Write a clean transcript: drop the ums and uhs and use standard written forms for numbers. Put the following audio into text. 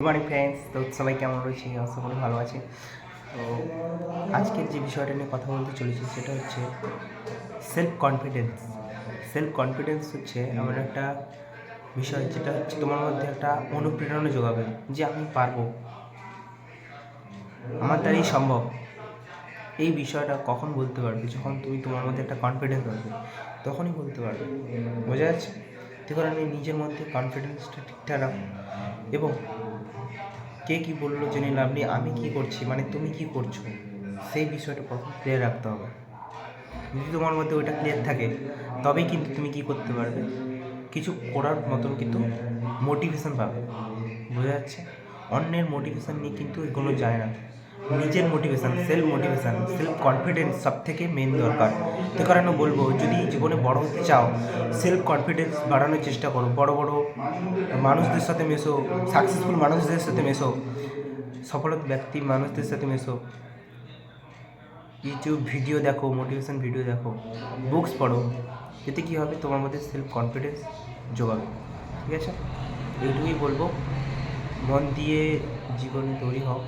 Good morning friends, তো সবাই কেমন রয়েছে? আশা করি ভালো আছে। তো আজকের যে বিষয়টা নিয়ে কথা বলতে চলেছি সেটা হচ্ছে সেলফ কনফিডেন্স। সেলফ কনফিডেন্স হচ্ছে এমন একটা বিষয় যেটা হচ্ছে তোমার মধ্যে একটা অনুপ্রেরণা যোগাবে যে আমি পারবো, আমার দ্বারাই সম্ভব। এই বিষয়টা কখন বলতে পারবে? যখন তুমি তোমার মধ্যে একটা কনফিডেন্স আসবে, তখনই বলতে পারবে। বোঝা যাচ্ছে? যে কারণে নিজের মধ্যে কনফিডেন্সটা ঠিকঠাক রাখো এবং কে কী বললো জেনে লাভ নেই, আমি কী করছি মানে তুমি কী করছো সেই বিষয়টা প্রথম ক্লিয়ার রাখতে হবে। যদি তোমার মধ্যে ওইটা ক্লিয়ার থাকে তবেই কিন্তু তুমি কী করতে পারবে, কিছু করার মতন কিন্তু মোটিভেশন পাবে। বোঝা যাচ্ছে? অন্যের মোটিভেশান নিয়ে কিন্তু এগোনো যায় না। নিজের মোটিভেশান, সেলফ কনফিডেন্স সব থেকে মেন দরকার। তো কারণে বলবো, যদি জীবনে বড় হতে চাও, সেলফ কনফিডেন্স বাড়ানোর চেষ্টা করো। বড় বড় মানুষদের সাথে মেশো, সাকসেসফুল মানুষদের সাথে মেশো, সফলতা ব্যক্তি মানুষদের সাথে মেশো। ইউটিউব ভিডিও দেখো, মোটিভেশন ভিডিও দেখো, বুকস পড়ো। এতে কী হবে? তোমার মধ্যে সেলফ কনফিডেন্স যোগাবে। ঠিক আছে? এইটুকুই বলবো। মন দিয়ে জীবনে তৈরি হও।